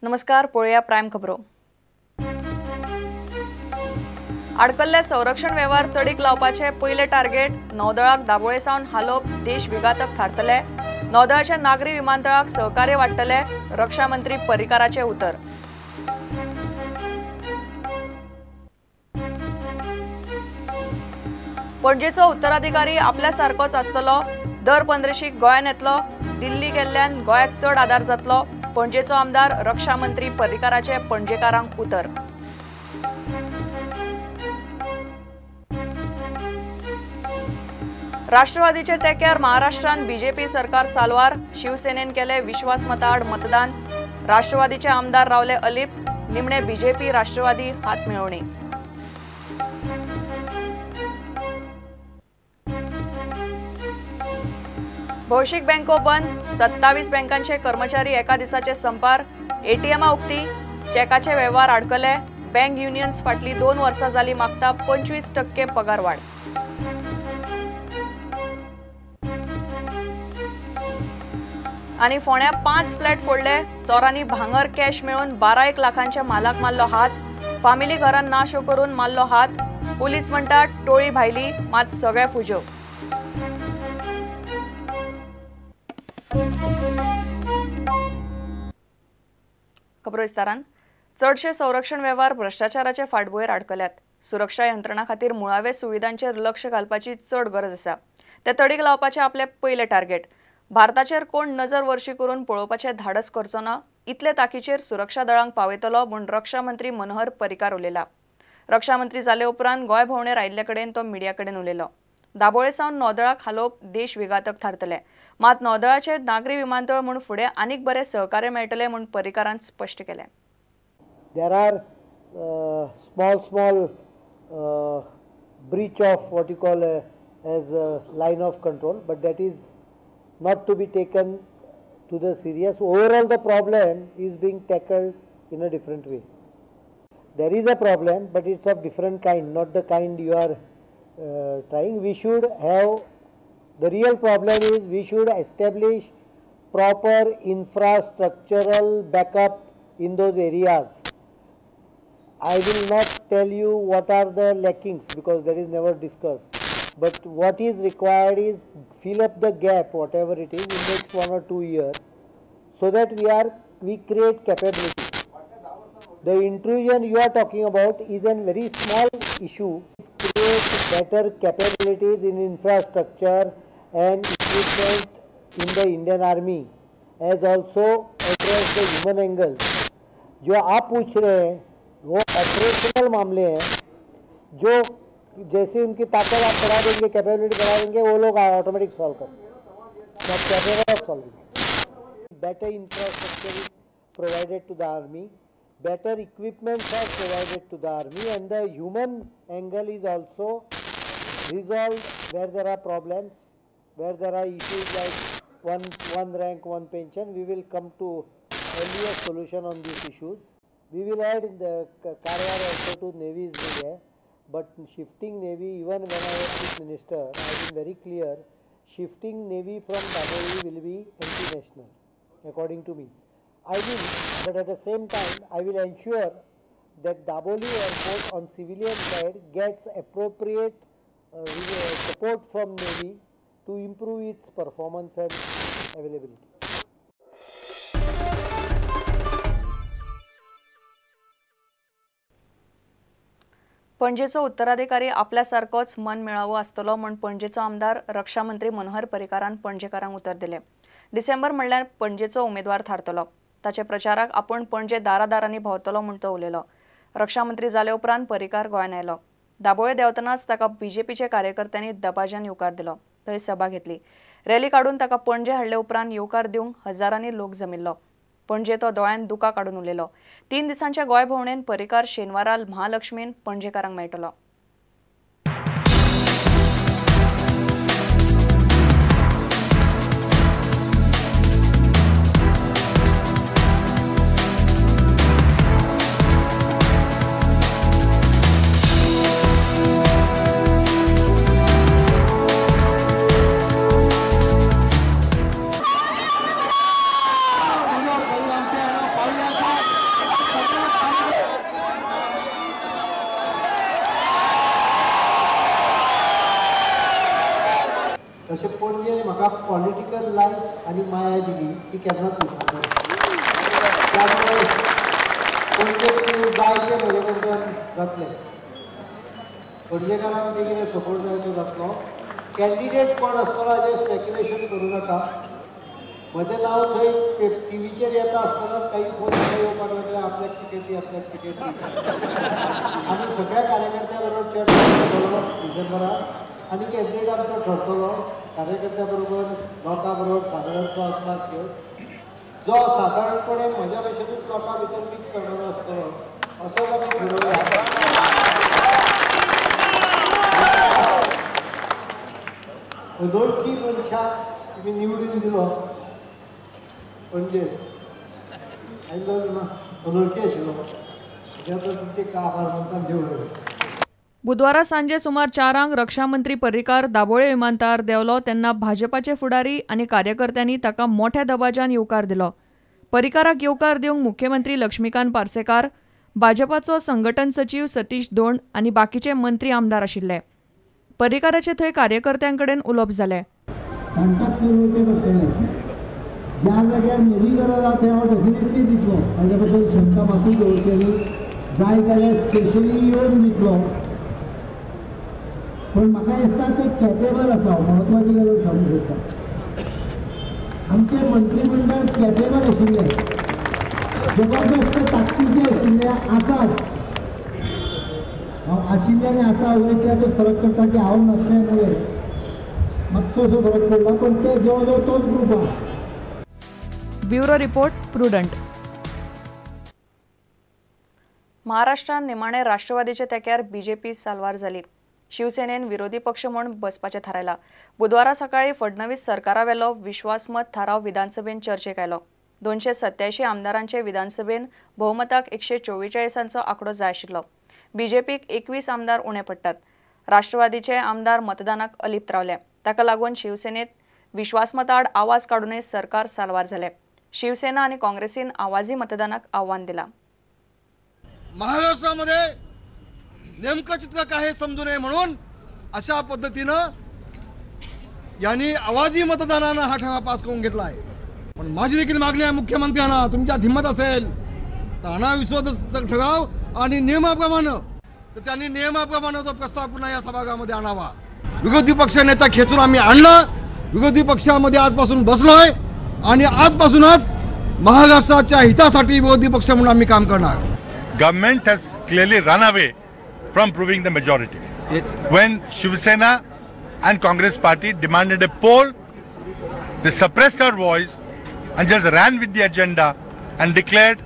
नमस्कार, पळया प्राइम खबरो। अडकल्ले संरक्षण व्यवहार तडीक लावपाचे पहिले टार्गेट नौदळाक दाबोळे सावन हालोप देश विघातक थारतले। नौदळाच्या नागरी विमानतळाक सहकार्य वाडटले, रक्षा मंत्री पर्रीकाराचे उतर। पणजेचो उत्तराधिकारी आपल्या सारकोच आसतलो। दर 15शीक गोंयान येतलो। दिल्ली गेल्ल्यान गोंयाक चड आदार जातलो। पणजेचो आमदार रक्षा मंत्री पर्रीकाराचे पणजेकारांक उतर। राष्ट्रवादीचे तेक्यार महाराष्ट्रान बीजेपी सरकार साल्वार। शिवसेनेन केले विश्वासमताआड मतदान। राष्ट्रवादीचे आमदार रावले अलिप। निमणे बीजेपी राष्ट्रवादी हातमिळवणी। भौशीक बँको बंद। 27 बँकांचे कर्मचारी एका दिसाचे संपार। एटीएमा उक्ती। चेकाचे व्यवहार अडकले। बँक युनियन्स फाटली 2 वर्सां जाली मागता 25% पगार वाढ। आणि फोण्या 5 फ्लॅट फोडले। चोरांनी भांगर कॅश मिळून 12 लाखांच्या मालाक मारलो हात। फामिली घरान नाश करून मारलो हात। पोलीस म्हणतात टोळी भायली, मात सगळे फुजो। खबरो विस्तारान। चडशे संरक्षण व्यवहार भ्रष्टाचाराचे फाटभुंयेर अडकल्यात। सुरक्षा यंत्रणा खातीर मुळावे सुविधांचेर लक्ष घालपाची चड गरज आसा। ते तडीक लावपाचे आपले पहिले टार्गेट। भारताचेर कोण नजर वर्शी करून पळोवपाचे धाडस करचो ना, इतले ताकीचेर सुरक्षा दळांक पावयतलो म्हूण रक्षा मंत्री मनोहर पर्रीकार उलयला। रक्षा मंत्री जाले उपरांत गोंय भोंवडेर आयिल्ले कडेन तो मिडिया कडेन उलयलो। दाबोळे सावन नौदळाक हालोवप देश विघातक थारतले, मात नौदळाचे नागरी विमानतळ म्हूण फुडें आनीक बरे सहकार्य मेळटले म्हूण पर्रीकारान स्पश्ट केलें। There are small breach of what you call as a line of control, but that is not to be taken to the serious. Overall, the problem is being tackled in a different way. There is a problem, but it's of different kind, not the kind you are trying. We should have, the real problem is we should establish proper infrastructural backup in those areas. I will not tell you what are the lackings because that is never discussed. But what is required is fill up the gap, whatever it is, in next 1 or 2 years, so that we create capability. The intrusion you are talking about is a very small issue. Create better capabilities in infrastructure and equipment in the Indian Army, as also address the human angle. जो आप पूछ रहे हैं वो operational मामले हैं, जो जैसे उनकी ताकत आप बढ़ा देंगे, कैपेबिलिटी बढ़ा देंगे, वो लोग ऑटोमेटिक सॉल्व करेंगे। Not capable of solving. Better infrastructure is provided to the army, better equipments are provided to the army, and the human angle is also resolved where there are problems, where there are issues like one rank, one pension. We will come to earlier solution on these issues. We will add the Karwar also to Navy is there, but shifting Navy, even when I was Chief Minister, I have been very clear, shifting Navy from Daboli will be anti-national, according to me. I will, but at the same time, I will ensure that Daboli Airport on civilian side gets appropriate support from Navy to improve its performance and availability. पणजेचो उत्तराधिकारी आपल्यासारकोच मन मिळावो आसतलो म्हूण पणजेचो आमदार रक्षा मंत्री मनोहर पर्रीकारान पणजेकारांक उतर दिलें। डिसेंबर म्हणल्यार पणजेचो उमेदवार थारतलो। ताचे प्रचाराक आपूण पणजे दारादारांनी भोंवतलो म्हूण तो उलयलो। रक्षा मंत्री जाले उपरांत पर्रीकार गोंयान आयलो। दाबोळे देंवतनाच ताका बीजेपीचे कार्यकर्त्यांनी दबाज्यान येवकार दिलो। थंय सभा घेतली। रॅली काडून ताका पणजे हाडले उपरांत येवकार दिवंक हजारांनी लोक जमिल्लो। पणजे तो दोळ्यान दुकां काडून उलयलो। 3 दिसांच्या गोंय भोंवडेन पर्रीकार शेनवारा महालक्ष्मीन पणजेकारांक मेळटलो। म्हाका पॉलिटिकल लायफ आनी माया दिली ती केन्नाच विसरना. त्यामुळे पणजे जाय ते म्हजे कडच्यान जातलें. पणजेकारांक ते कितें सपोर्ट जाय तो जातलो. कॅन्डिडेट कोण आसतलो हाजें स्पेक्युलेशन करूं नाका. म्हजें नांव थंय टीव्हीचेर येता आसतना काही फोन येवपाक लागले आपल्याक टिकेट दी आपल्याक टिकेट दी. आमी सगळ्या कार्यकर्त्यां बरोबर चर्चा करतलो डिसेंबराक आनी कॅन्डिडेट आमचो ठरतलो. कार्यकर्त्यां बरोबर लोकां बरोबर सादारणचो आस्पास घेवन जो सादारणपणे म्हज्या भशेनूच लोकां भितर मिक्स जाणारो आसतलो असोच आमी ठरवया. अनोळखी मनशाक तुमी निवडून दिलो म्हणजे अनोळखी आशिल्लो त्याचा तुमचे आभार मानता देव. बुधवारा सांजे सुमार 4 रक्षा मंत्री पर्रीकार दाबोळे विमानतळार देवलो तेन्ना भाजपाचे फुडारी आनी कार्यकर्त्यांनी ताका मोठ्या दबाज्यान येवकार दिलो. पर्रीकाराक येवकार दिवंक मुख्यमंत्री लक्ष्मीकांत पार्सेकार, भाजपाचो संघटन सचिव सतीश दोंड आनी बाकीचे मंत्री आमदार आशिल्ले. पर्रीकाराचे थंय कार्यकर्त्यांकडेन उलोवप जालें. ज्या जाग्यार म्हजी गरज आसा थंय हांव डेफिनेटली दितलो. ताजे बद्दल शंका मातूय दवरचेली. जाय जाल्यार स्पेशली येवन दितलो. पण म्हाका दिसता ते कॅपेबल आसा. म्हत्वाची गरज सांगूंक सोदता आमचे मंत्रिमंडळ कॅपेबल आशिल्ले, जबरदस्त ताकदीचे आशिल्ले आसात. हांव आशिल्ले आनी आसा उलयतल्याचो फरक करता की हांव नासल्यामुळे मातसोसो फरक पडला. पण ते जवळ जवळ तोच ग्रूप आहा. Bureau report prudent. महाराष्ट्रात निमाणे राष्ट्रवादीचे तेक्यार बीजेपी साल्वार जाली. शिवसेनेन विरोधी पक्ष म्हूण बसपाचें थारायलां. बुधवारा सकाळी फडणवीस सरकारावेलो विश्वासमत थाराव विधानसभेन चर्चेक आयलो. 287 आमदारांचे विधानसभेन भोवमताक 144 आंकडो जाय आशिल्लो. बीजेपीक 21 आमदार उणे पडटात. राष्ट्रवादीचे आमदार मतदानाक अलिप्त रावले. ताका लागून शिवसेनेत विश्वासमताआड आवाज काडूनय सरकार साल्वार जालें. शिवसेना आणि काँग्रेसीन आवाजी मतदानाक आव्हान दिला. महाराष्ट्रामध्ये नेमकं चित्र काय हे समजू नये म्हणून अशा पद्धतीनं यांनी आवाजी मतदानानं हा ठराव पास करून घेतला आहे. पण माझी देखील मागणी आहे मुख्यमंत्र्यांना, तुमच्यात हिंमत असेल तर आणा विश्वासाचा ठराव आणि नियमाप्रमाणे तर त्यांनी नियमाप्रमाणे तो प्रस्ताव पुन्हा या सभागृहामध्ये आणावा. विरोधी पक्ष नेता खेचून आम्ही आणला. विरोधी पक्षामध्ये आजपासून बसलोय आणि आजपासूनच महाराष्ट्राच्या हितासाठी विरोधी पक्ष म्हणून आम्ही काम करणार. Government has clearly run away from proving the majority. When Shiv Sena and Congress party demanded a poll, they suppressed our voice and just ran with the agenda and declared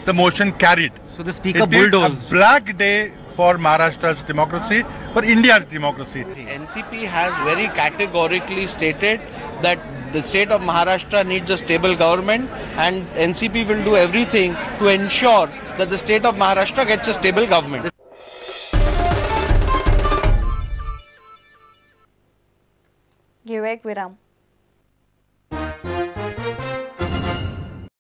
the motion carried. So the speaker it bulldozed. is a black day for Maharashtra's democracy, for India's democracy. NCP has very categorically stated that the state of Maharashtra needs a stable government, and NCP will do everything to ensure that the state of Maharashtra gets a stable government. घेऊया एक विराम.